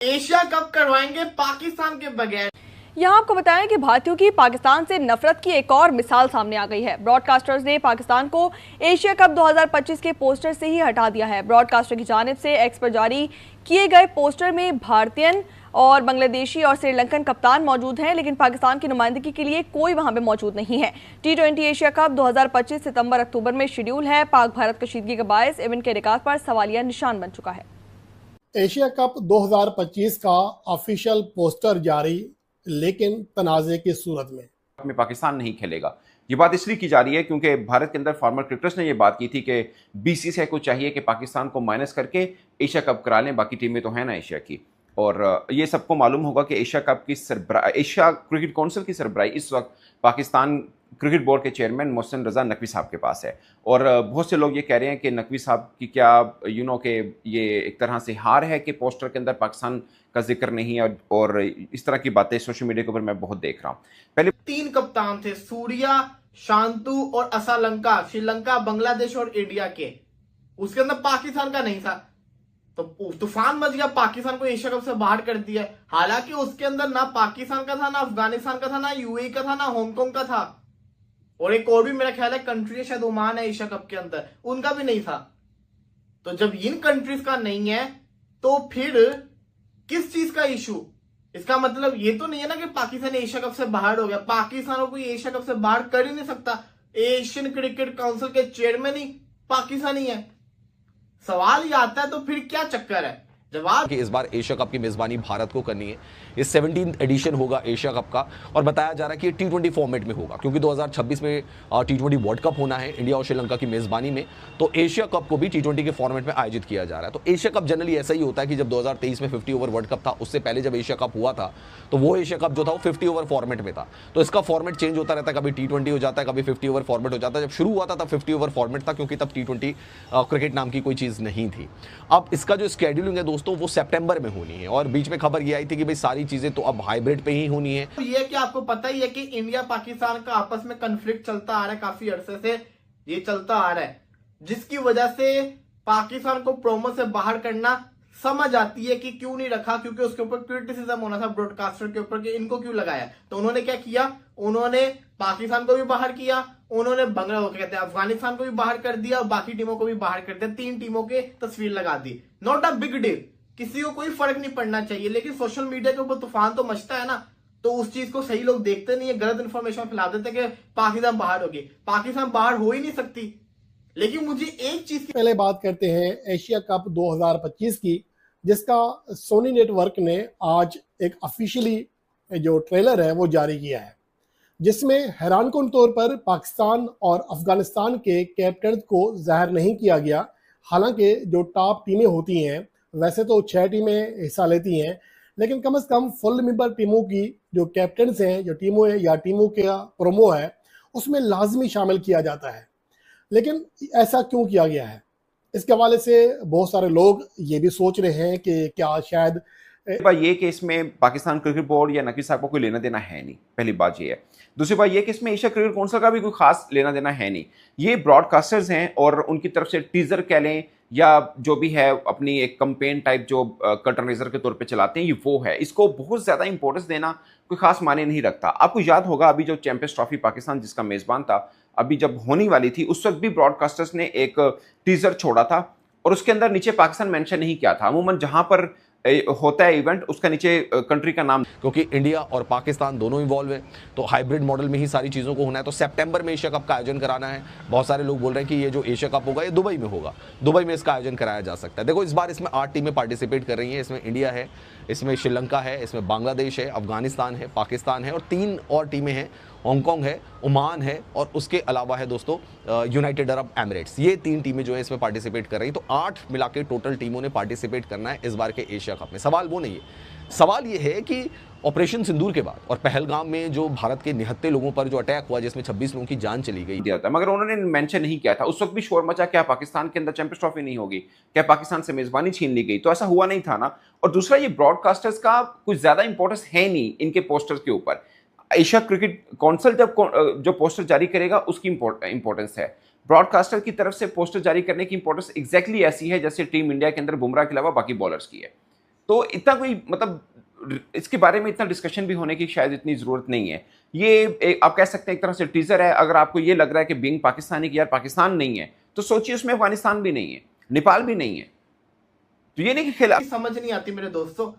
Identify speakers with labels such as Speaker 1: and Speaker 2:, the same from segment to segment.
Speaker 1: Asia cup करवाएंगे पाकिस्तान के बगैर।
Speaker 2: यहाँ आपको बताएं कि भारतीयों की पाकिस्तान से नफरत की एक और मिसाल सामने आ गई है। ब्रॉडकास्टर्स ने पाकिस्तान को एशिया कप 2025 के पोस्टर से ही हटा दिया है। ब्रॉडकास्टर की जानिब से एक्स पर जारी किए गए पोस्टर में भारतीय और बांग्लादेशी और श्रीलंकन कप्तान मौजूद हैं, लेकिन पाकिस्तान की नुमाइंदगी के लिए कोई वहां पे मौजूद नहीं है। T20 एशिया कप 2025 सितंबर-अक्टूबर में शेड्यूल है। पाक भारत कशीदगी के बायस इवेंट के रिकॉर्ड पर सवालिया निशान बन चुका है।
Speaker 3: एशिया कप 2025 का ऑफिशियल पोस्टर जारी, लेकिन तनाज़े की सूरत में
Speaker 4: पाकिस्तान नहीं खेलेगा। ये बात इसलिए की जा रही है क्योंकि भारत के अंदर फॉर्मर क्रिकेटर्स ने ये बात की थी कि बीसीसीआई को चाहिए कि पाकिस्तान को माइनस करके एशिया कप करा लें, बाकी टीमें तो हैं ना एशिया की। और ये सबको मालूम होगा कि एशिया कप की एशिया क्रिकेट काउंसिल की सरबराही इस वक्त पाकिस्तान क्रिकेट बोर्ड के चेयरमैन मोहसिन रजा नकवी साहब के पास है। और बहुत से लोग ये कह रहे हैं कि नकवी साहब की क्या के ये एक तरह से हार है कि पोस्टर के अंदर पाकिस्तान का जिक्र नहीं है, और इस तरह की बातें सोशल मीडिया के ऊपर मैं बहुत देख रहा हूँ। पहले
Speaker 1: 3 कप्तान थे, सूर्या, शांतु और असलंका, श्रीलंका, बांग्लादेश और इंडिया के। उसके अंदर पाकिस्तान का नहीं था, तो तूफान मच गया, पाकिस्तान को एशिया कप से बाहर कर दिया। हालांकि उसके अंदर ना पाकिस्तान का था, ना अफगानिस्तान का था, ना यूएई का था, ना हांगकांग का था, और एक और भी मेरा ख्याल है कंट्री है, शायद ओमान है एशिया कप के अंदर, उनका भी नहीं था। तो जब इन कंट्रीज का नहीं है तो फिर किस चीज का इशू? इसका मतलब ये तो नहीं है ना कि पाकिस्तान एशिया कप से बाहर हो गया। पाकिस्तान को कोई एशिया कप से बाहर कर ही नहीं सकता। एशियन क्रिकेट काउंसिल के चेयरमैन ही पाकिस्तानी है। सवाल ये आता है तो फिर क्या चक्कर है? जवाब
Speaker 5: कि इस बार एशिया कप की मेजबानी भारत को करनी है। इस 17th एडिशन होगा एशिया कप का, और बताया जा रहा है कि T20 फॉर्मेट में होगा, क्योंकि 2026 में T20 वर्ल्ड कप होना है इंडिया और श्रीलंका की मेजबानी में। तो एशिया कप को भी T20 के फॉर्मेट में आयोजित किया जा रहा है। तो एशिया कप जनरली ऐसा ही होता है कि जब 2023 में 50 ओवर वर्ल्ड कप था, उससे पहले जब एशिया कप हुआ था तो वो एशिया कप जो था वो 50 ओवर फॉर्मेट में था। तो इसका फॉर्मेट चेंज होता रहता है, कभी T20 हो जाता है, कभी 50 ओवर फॉर्मेट हो जाता है। जब शुरू हुआ था तब 50 ओवर फॉर्मेट था, क्योंकि तब T20 क्रिकेट नाम की कोई चीज़ नहीं थी। अब इसका जो स्केड्यूलिंग है दोस्तों वो सितंबर में होनी है, और बीच में खबर ये आई थी कि भाई सारी चीजें तो अब हाइब्रिड पे ही होनी है।
Speaker 1: तो ये कि आपको पता ही है कि इंडिया पाकिस्तान का आपस में कन्फ्लिक्ट चलता आ रहा है, काफी अरसे से ये चलता आ रहा है, जिसकी वजह से पाकिस्तान को प्रोमो से बाहर करना समझ आती है कि क्यों नहीं रखा, क्योंकि उसके ऊपर क्रिटिसिज्म होना था ब्रॉडकास्टर के ऊपर कि इनको क्यों लगाया। तो उन्होंने क्या किया, उन्होंने पाकिस्तान को भी बाहर किया, उन्होंने अफगानिस्तान को भी बाहर कर दिया, और बाकी टीमों को भी बाहर कर दिया। 3 टीमों की तस्वीर लगा दी। नॉट अ बिग डील, किसी को कोई फर्क नहीं पड़ना चाहिए, लेकिन सोशल मीडिया के ऊपर तूफान तो मचता है ना, तो उस चीज को सही लोग देखते नहीं है, गलत इंफॉर्मेशन फैला देते कि पाकिस्तान बाहर होगी। पाकिस्तान बाहर हो ही नहीं सकती। लेकिन मुझे एक चीज की
Speaker 3: पहले बात करते हैं एशिया कप 2025 की, जिसका सोनी नेटवर्क ने आज एक ऑफिशियली जो ट्रेलर है वो जारी किया है, जिसमें हैरानकुन तौर पर पाकिस्तान और अफगानिस्तान के कैप्टन को जाहिर नहीं किया गया। हालांकि जो टॉप टीमें होती हैं, वैसे तो 6 टीमें हिस्सा लेती हैं, लेकिन कम से कम फुल मेंबर टीमों की जो कैप्टन्स हैं, जो टीमों है या टीमों का प्रोमो है, उसमें लाजमी शामिल किया जाता है। लेकिन ऐसा क्यों किया गया है, इसके हवाले से बहुत सारे लोग ये भी सोच रहे हैं कि क्या शायद
Speaker 4: ये कि इसमें पाकिस्तान क्रिकेट बोर्ड या नकवी साहब को कोई लेना देना है नहीं, पहली बात ये है। दूसरी बात ये कि इसमें एशिया क्रिकेट काउंसिल का भी कोई खास लेना देना है नहीं। ये ब्रॉडकास्टर्स हैं और उनकी तरफ से टीजर कह लें या जो भी है अपनी एक कंपेन टाइप जो कर्टनाइजर के तौर पे चलाते हैं, ये वो है। इसको बहुत ज़्यादा इंपॉर्टेंस देना कोई खास माने नहीं रखता। आपको याद होगा अभी जो चैंपियंस ट्रॉफी पाकिस्तान जिसका मेज़बान था, अभी जब होने वाली थी, उस वक्त भी ब्रॉडकास्टर्स ने एक टीजर छोड़ा था और उसके अंदर नीचे पाकिस्तान मेंशन नहीं किया था। अमूमन जहां पर होता है इवेंट उसका नीचे कंट्री का नाम,
Speaker 5: क्योंकि इंडिया और पाकिस्तान दोनों इन्वॉल्व हैं, तो हाइब्रिड मॉडल में ही सारी चीज़ों को होना है। तो सितंबर में एशिया कप का आयोजन कराना है। बहुत सारे लोग बोल रहे हैं कि ये जो एशिया कप होगा ये दुबई में होगा, दुबई में इसका आयोजन कराया जा सकता है। देखो इस बार इसमें 8 टीमें पार्टिसिपेट कर रही हैं। इसमें इंडिया है, इसमें श्रीलंका है, इसमें बांग्लादेश है, अफगानिस्तान है, पाकिस्तान है, और 3 और टीमें हैं, हांगकांग है, ओमान है, और उसके अलावा है दोस्तों यूनाइटेड अरब एमिरेट्स। ये 3 टीमें जो है इसमें पार्टिसिपेट कर रही हैं। तो 8 मिला के टोटल टीमों ने पार्टिसिपेट करना है इस बार के एशिया कप में। सवाल वो नहीं है, सवाल ये है कि ऑपरेशन सिंदूर के बाद और पहलगाम में जो भारत के 79 लोगों पर जो अटैक हुआ, जिसमें 26 लोगों की जान चली गई,
Speaker 4: दिया था, मगर उन्होंने मेंशन नहीं किया था। उस वक्त भी शोर मचा, क्या पाकिस्तान के अंदर चैंपियंस ट्रॉफी नहीं होगी, क्या पाकिस्तान से मेजबानी छीन ली गई? तो ऐसा हुआ नहीं था ना। और दूसरा, ये ब्रॉडकास्टर्स का कुछ ज्यादा इंपॉर्टेंस है नहीं इनके पोस्टर्स के ऊपर। एशिया क्रिकेट काउंसिल जब जो पोस्टर जारी करेगा उसकी इंपॉर्टेंस है। ब्रॉडकास्टर की तरफ से पोस्टर जारी करने की इंपॉर्टेंस एग्जैक्टली ऐसी है जैसे टीम इंडिया के अंदर बुमराह के अलावा बाकी बॉलर्स की है। तो इतना कोई मतलब इसके बारे में इतना डिस्कशन भी होने की शायद इतनी जरूरत नहीं है। ये आप कह सकते हैं एक तरह से टीजर है। अगर आपको ये लग रहा है कि बीइंग पाकिस्तानी की यार पाकिस्तान नहीं है, तो सोचिए उसमें अफगानिस्तान भी नहीं है, नेपाल भी नहीं है, तो ये नहीं कि खिलाफ
Speaker 1: समझ नहीं आती मेरे दोस्तों।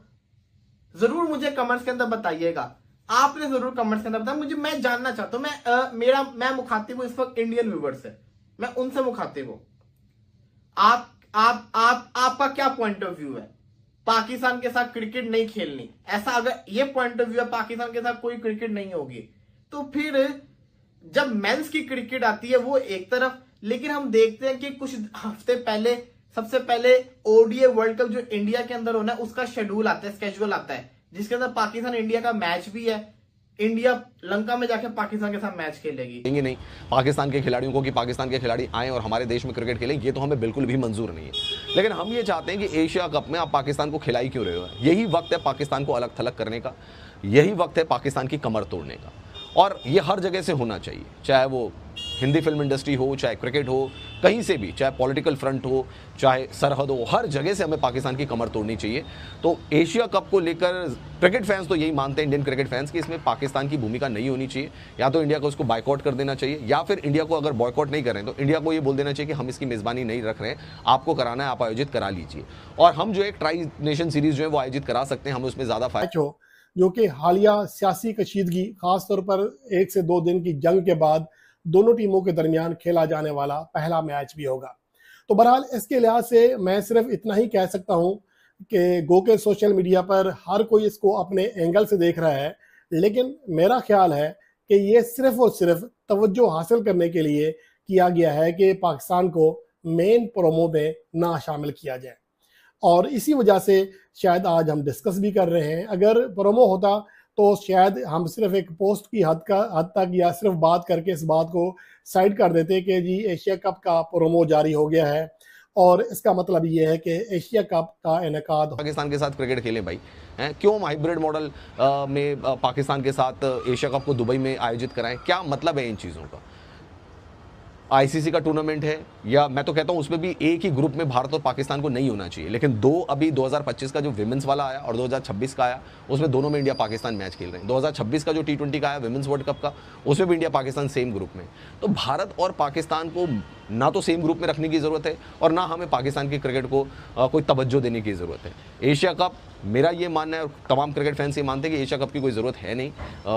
Speaker 1: जरूर मुझे कमेंट्स के अंदर बताइएगा, आपने जरूर कमेंट्स के अंदर बताया मुझे, मैं जानना चाहता हूं। मैं मुखातिब हूं इस वक्त इंडियन व्यूवर्स से, मैं उनसे मुखातिब हूं। आपका क्या पॉइंट ऑफ व्यू है? पाकिस्तान के साथ क्रिकेट नहीं खेलनी, ऐसा अगर ये पॉइंट ऑफ व्यू है पाकिस्तान के साथ कोई क्रिकेट नहीं होगी, तो फिर जब मेंस की क्रिकेट आती है वो एक तरफ, लेकिन हम देखते हैं कि कुछ हफ्ते पहले सबसे पहले ओडीआई वर्ल्ड कप जो इंडिया के अंदर होना है उसका शेड्यूल आता है, स्केड्यूल आता है, जिसके अंदर पाकिस्तान इंडिया का मैच भी है। इंडिया लंका में जाकर पाकिस्तान के साथ मैच खेलेगी।
Speaker 5: नहीं, पाकिस्तान के खिलाड़ियों को कि पाकिस्तान के खिलाड़ी आए और हमारे देश में क्रिकेट खेलें, ये तो हमें बिल्कुल भी मंजूर नहीं है। लेकिन हम ये चाहते हैं कि एशिया कप में आप पाकिस्तान को खिला ही क्यों रहे हो? यही वक्त है पाकिस्तान को अलग थलग करने का, यही वक्त है पाकिस्तान की कमर तोड़ने का, और ये हर जगह से होना चाहिए, चाहे वो हिंदी फिल्म इंडस्ट्री हो, चाहे क्रिकेट हो, कहीं से भी, चाहे पॉलिटिकल फ्रंट हो, चाहे सरहद हो, हर जगह से हमें पाकिस्तान की कमर तोड़नी चाहिए। तो एशिया कप को लेकर क्रिकेट फैंस तो यही मानते हैं, इंडियन क्रिकेट फैंस, कि इसमें पाकिस्तान की भूमिका नहीं होनी चाहिए। या तो इंडिया को उसको बायकॉट कर देना चाहिए, या फिर इंडिया को अगर बॉयकॉट नहीं कर रहे हैं तो इंडिया को ये बोल देना चाहिए कि हम इसकी मेज़बानी नहीं रख रहे हैं, आपको कराना है आप आयोजित करा लीजिए। और हम जो एक ट्राई नेशन सीरीज जो है वो आयोजित करा सकते हैं, हम उसमें ज़्यादा फायदा
Speaker 3: हो, जो कि हालिया सियासी कशीदगी, खासतौर पर 1 से 2 दिन की जंग के बाद दोनों टीमों के दरमियान खेला जाने वाला पहला मैच भी होगा। तो बहरहाल इसके लिहाज से मैं सिर्फ इतना ही कह सकता हूं कि गो के सोशल मीडिया पर हर कोई इसको अपने एंगल से देख रहा है, लेकिन मेरा ख्याल है कि ये सिर्फ और सिर्फ तवज्जो हासिल करने के लिए किया गया है कि पाकिस्तान को मेन प्रोमो में ना शामिल किया जाए, और इसी वजह से शायद आज हम डिस्कस भी कर रहे हैं। अगर प्रोमो होता तो शायद हम सिर्फ एक पोस्ट की हद तक या सिर्फ बात करके इस बात को साइड कर देते कि जी एशिया कप का प्रोमो जारी हो गया है, और इसका मतलब ये है कि एशिया कप का इनेकाद
Speaker 5: पाकिस्तान के साथ क्रिकेट खेलें भाई, हैं? क्यों हम हाइब्रिड मॉडल में पाकिस्तान के साथ एशिया कप को दुबई में आयोजित कराएं? क्या मतलब है इन चीज़ों का? आईसीसी का टूर्नामेंट है, या मैं तो कहता हूं उसमें भी एक ही ग्रुप में भारत और पाकिस्तान को नहीं होना चाहिए, लेकिन दो अभी 2025 का जो विमेंस वाला आया और 2026 का आया, उसमें दोनों में इंडिया पाकिस्तान मैच खेल रहे हैं। 2026 का जो T20 का आया विमेंस वर्ल्ड कप का, उसमें भी इंडिया पाकिस्तान सेम ग्रुप में। तो भारत और पाकिस्तान को ना तो सेम ग्रुप में रखने की ज़रूरत है, और ना हमें पाकिस्तान की क्रिकेट को कोई तवज्जो देने की ज़रूरत है। एशिया कप, मेरा ये मानना है, और तमाम क्रिकेट फैंस ये मानते हैं कि एशिया कप की कोई ज़रूरत है नहीं,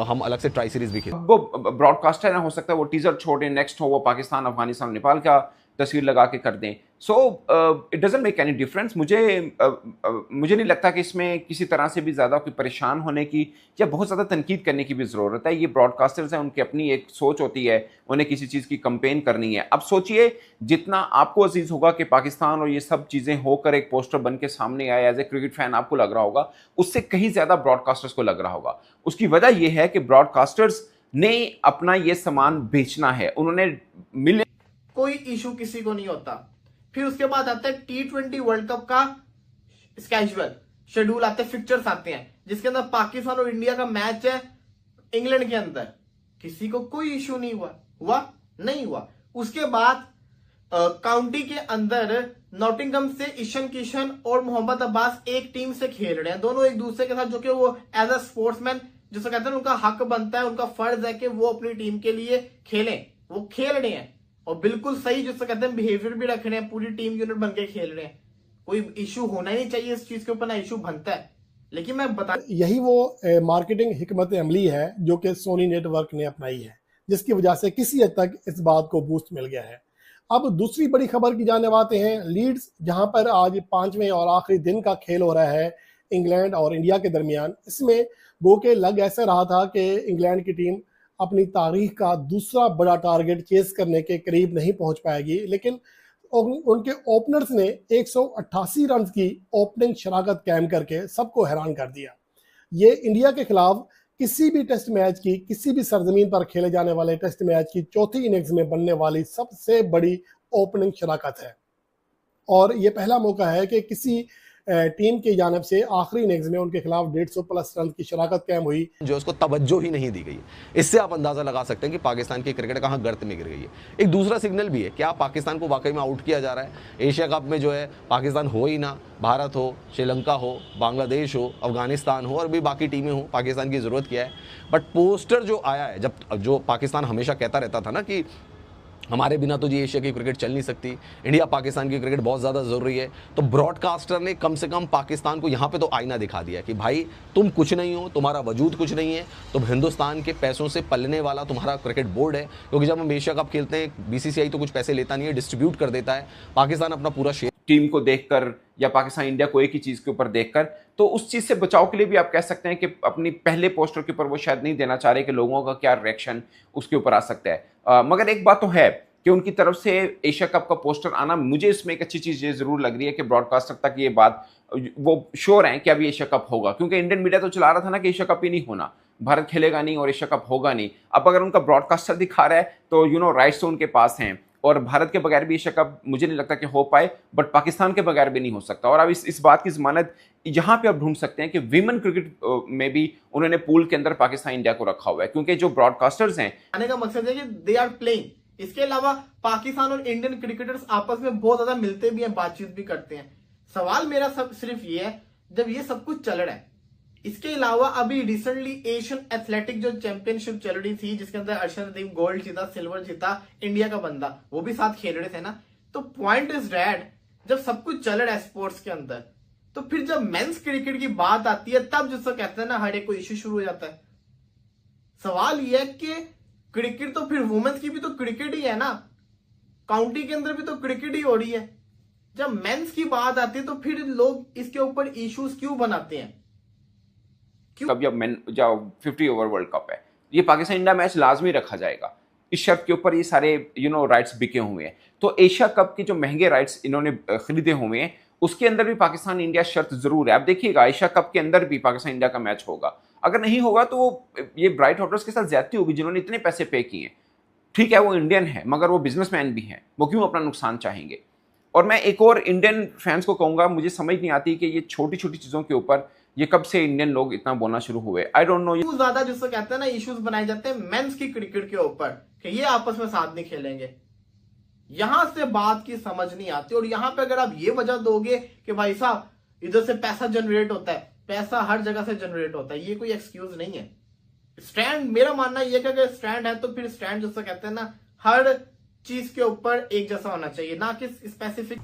Speaker 5: हम अलग से ट्राई सीरीज भी खेलें।
Speaker 4: वो ब्रॉडकास्टर हो सकता है वो टीजर छोड़े, नेक्स्ट हो वो पाकिस्तान अफगानिस्तान नेपाल का तस्वीर लगा के कर दें। So it doesn't make any difference. मुझे नहीं लगता कि इसमें किसी तरह से भी ज़्यादा कोई परेशान होने की या बहुत ज़्यादा तनकीद करने की भी ज़रूरत है। ये ब्रॉडकास्टर्स हैं, उनकी अपनी एक सोच होती है, उन्हें किसी चीज़ की कंपेन करनी है। अब सोचिए जितना आपको अजीज़ होगा कि पाकिस्तान और ये सब चीज़ें होकर एक पोस्टर बन के सामने आए, एज ए क्रिकेट फैन आपको लग रहा होगा, उससे कहीं ज़्यादा ब्रॉडकास्टर्स को लग रहा होगा। उसकी वजह यह है कि ब्रॉडकास्टर्स ने अपना ये सामान बेचना है, उन्होंने
Speaker 1: कोई इशू किसी को नहीं होता। फिर उसके बाद आता है T20 वर्ल्ड कप का शेड्यूल आते हैं, फिक्चर्स आते हैं, जिसके अंदर पाकिस्तान और इंडिया का मैच है इंग्लैंड के अंदर। किसी को कोई इशू नहीं नहीं हुआ। उसके बाद काउंटी के अंदर नॉटिंघम से ईशान किशन और मोहम्मद अब्बास एक टीम से खेल रहे हैं, दोनों एक दूसरे के साथ, जो कि वो एज अ स्पोर्ट्समैन जिसे कहते हैं उनका हक बनता है, उनका फर्ज है कि वो अपनी टीम के लिए खेलें। वो खेल रहे हैं और बिल्कुल सही जिससे कहते हैं बिहेवियर भी रख रहे हैं, पूरी टीम यूनिट बन के खेल रहे हैं। कोई इशू होना ही नहीं चाहिए, इस चीज के ऊपर ना इशू बनता है। लेकिन मैं बता,
Speaker 3: यही वो मार्केटिंग हिकमत अमली है जो कि सोनी नेटवर्क ने अपनाई है, जिसकी वजह से किसी हद तक इस बात को बूस्ट मिल गया है। अब दूसरी बड़ी खबर की जाने आते हैं लीड्स, जहां पर आज 5वें और आखिरी दिन का खेल हो रहा है इंग्लैंड और इंडिया के दरमियान। इसमें गो के लग ऐसा रहा था कि इंग्लैंड की टीम अपनी तारीख का दूसरा बड़ा टारगेट चेस करने के करीब नहीं पहुंच पाएगी, लेकिन उनके ओपनर्स ने 188 रन की ओपनिंग शराकत कायम करके सबको हैरान कर दिया। ये इंडिया के खिलाफ किसी भी टेस्ट मैच की, किसी भी सरजमीन पर खेले जाने वाले टेस्ट मैच की चौथी इनिंग्स में बनने वाली सबसे बड़ी ओपनिंग शराकत है, और ये पहला मौका है कि किसी टीम की जानिब से आखिरी इनिंग्स में उनके खिलाफ 150 प्लस रन की शराकत कायम हुई,
Speaker 5: जो उसको तवज्जो ही नहीं दी गई। इससे आप अंदाजा लगा सकते हैं कि पाकिस्तान की क्रिकेट कहाँ गर्त में गिर गई है। एक दूसरा सिग्नल भी है, क्या पाकिस्तान को वाकई में आउट किया जा रहा है। एशिया कप में जो है पाकिस्तान हो ही ना, भारत हो, श्रीलंका हो, बांग्लादेश हो, अफगानिस्तान हो और भी बाकी टीमें हो, पाकिस्तान की ज़रूरत क्या है। बट पोस्टर जो आया है, जो पाकिस्तान हमेशा कहता रहता था ना कि हमारे बिना तो ये एशिया की क्रिकेट चल नहीं सकती, इंडिया पाकिस्तान की क्रिकेट बहुत ज़्यादा ज़रूरी है, तो ब्रॉडकास्टर ने कम से कम पाकिस्तान को यहाँ पे तो आईना दिखा दिया कि भाई तुम कुछ नहीं हो, तुम्हारा वजूद कुछ नहीं है, तुम हिंदुस्तान के पैसों से पलने वाला तुम्हारा क्रिकेट बोर्ड है। क्योंकि जब हम एशिया कप खेलते हैं बीसीसीआई तो कुछ पैसे लेता नहीं है, डिस्ट्रीब्यूट कर देता है, पाकिस्तान अपना पूरा शेयर
Speaker 4: टीम को देखकर या पाकिस्तान इंडिया को एक ही चीज के ऊपर देखकर, तो उस चीज से बचाव के लिए भी आप कह सकते हैं कि अपनी पहले पोस्टर के ऊपर वो शायद नहीं देना चाह रहे कि लोगों का क्या रिएक्शन उसके ऊपर आ सकता है। मगर एक बात तो है कि उनकी तरफ से एशिया कप का पोस्टर आना, मुझे इसमें एक अच्छी चीज ये जरूर लग रही है कि ब्रॉडकास्टर तक ये बात वो श्योर है कि अभी एशिया कप होगा, क्योंकि इंडियन मीडिया तो चला रहा था ना कि एशिया कप ही नहीं होना, भारत खेलेगा नहीं और एशिया कप होगा नहीं। अब अगर उनका ब्रॉडकास्टर दिखा रहा है तो राइट्स तो उनके पास हैं, और भारत के बगैर भी एशिया कप मुझे नहीं लगता कि हो पाए, बट पाकिस्तान के बगैर भी नहीं हो सकता। और अब इस बात की जमानत यहाँ पे आप ढूंढ सकते हैं कि विमेन क्रिकेट में भी उन्होंने पूल के अंदर पाकिस्तान इंडिया को रखा हुआ है, क्योंकि जो ब्रॉडकास्टर्स हैं,
Speaker 1: आने का मकसद है कि दे आर प्लेइंग। इसके अलावा पाकिस्तान और इंडियन क्रिकेटर्स आपस में बहुत ज्यादा मिलते भी हैं, बातचीत भी करते हैं। सवाल मेरा सिर्फ ये है, जब ये सब कुछ चल रहा है, इसके अलावा अभी रिसेंटली एशियन एथलेटिक जो चैंपियनशिप चल रही थी, जिसके अंदर अर्शदीप गोल्ड जीता, सिल्वर जीता, इंडिया का बंदा, वो भी साथ खेल रहे थे ना। तो पॉइंट इज दैट जब सब कुछ चल रहा है स्पोर्ट्स के अंदर, तो फिर जब मेंस क्रिकेट की बात आती है, तब जिसको कहते हैं ना हर एक को इश्यू शुरू हो जाता है। सवाल यह है कि क्रिकेट तो फिर वुमेन्स की भी तो क्रिकेट ही है ना, काउंटी के अंदर भी तो क्रिकेट ही हो रही है। जब मेंस की बात आती है तो फिर लोग इसके ऊपर इश्यूज क्यों बनाते हैं?
Speaker 4: कभी अब मेन जो 50 ओवर वर्ल्ड कप है, ये पाकिस्तान इंडिया मैच लाजमी रखा जाएगा, इस शर्त के ऊपर ये सारे राइट्स बिके हुए हैं। तो एशिया कप के जो महंगे राइट्स इन्होंने खरीदे हुए हैं, उसके अंदर भी पाकिस्तान इंडिया शर्त जरूर है। आप देखिएगा एशिया कप के अंदर भी पाकिस्तान इंडिया का मैच होगा, अगर नहीं होगा तो ये ब्राइट हॉटर्स के साथ ज्यादती होगी जिन्होंने इतने पैसे पे किए हैं। ठीक है वो इंडियन है, मगर वो बिजनेसमैन भी हैं, वो क्यों अपना नुकसान चाहेंगे? और मैं एक और इंडियन फैंस को कहूंगा, मुझे समझ नहीं आती कि ये छोटी छोटी चीजों के ऊपर ये कब से इंडियन लोग इतना बोलना शुरू हुए। I don't know.
Speaker 1: ज्यादा जिसको कहते हैं ना इश्यूज बनाए जाते हैं मेंस की क्रिकेट के ऊपर कि ये आपस में साथ नहीं खेलेंगे, यहां से बात की समझ नहीं आती। और यहां पे अगर आप ये वजह दोगे कि भाई साहब इधर से पैसा जनरेट होता है, पैसा हर जगह से जनरेट होता है, ये कोई एक्सक्यूज नहीं है। स्टैंड, मेरा मानना यह कि अगर स्टैंड है तो फिर स्टैंड जिसको कहते हैं ना हर चीज के ऊपर एक जैसा होना चाहिए, ना कि स्पेसिफिक।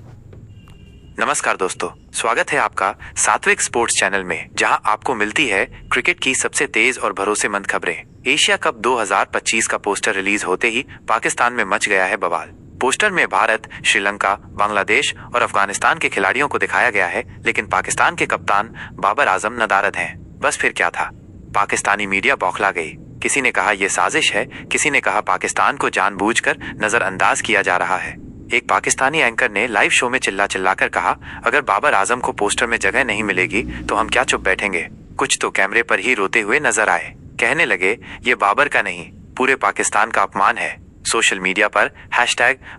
Speaker 6: नमस्कार दोस्तों, स्वागत है आपका सात्विक स्पोर्ट्स चैनल में, जहां आपको मिलती है क्रिकेट की सबसे तेज और भरोसेमंद खबरें। एशिया कप 2025 का पोस्टर रिलीज होते ही पाकिस्तान में मच गया है बवाल। पोस्टर में भारत, श्रीलंका, बांग्लादेश और अफगानिस्तान के खिलाड़ियों को दिखाया गया है, लेकिन पाकिस्तान के कप्तान बाबर आजम नदारद हैं। बस फिर क्या था, पाकिस्तानी मीडिया बौखला गई। किसी ने कहा यह साजिश है, किसी ने कहा पाकिस्तान को जानबूझकर नजरअंदाज किया जा रहा है। एक पाकिस्तानी एंकर ने लाइव शो में चिल्लाकर कहा, अगर बाबर आजम को पोस्टर में जगह नहीं मिलेगी तो हम क्या चुप बैठेंगे। कुछ तो कैमरे पर ही रोते हुए नजर आए। कहने लगे ये बाबर का नहीं, पूरे पाकिस्तान का अपमान है। सोशल मीडिया पर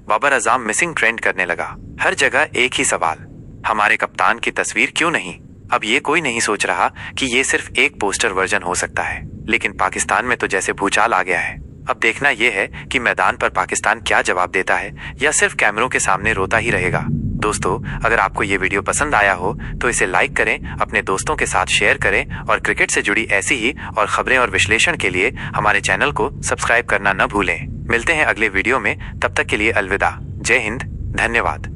Speaker 6: #बाबर आजम मिसिंग ट्रेंड करने लगा। हर जगह एक ही सवाल, हमारे कप्तान की तस्वीर क्यों नहीं? अब ये कोई नहीं सोच रहा कि ये सिर्फ एक पोस्टर वर्जन हो सकता है, लेकिन पाकिस्तान में तो जैसे भूचाल आ गया है। अब देखना यह है कि मैदान पर पाकिस्तान क्या जवाब देता है, या सिर्फ कैमरों के सामने रोता ही रहेगा। दोस्तों, अगर आपको ये वीडियो पसंद आया हो तो इसे लाइक करें, अपने दोस्तों के साथ शेयर करें और क्रिकेट से जुड़ी ऐसी ही और खबरें और विश्लेषण के लिए हमारे चैनल को सब्सक्राइब करना न भूलें। मिलते हैं अगले वीडियो में, तब तक के लिए अलविदा। जय हिंद, धन्यवाद।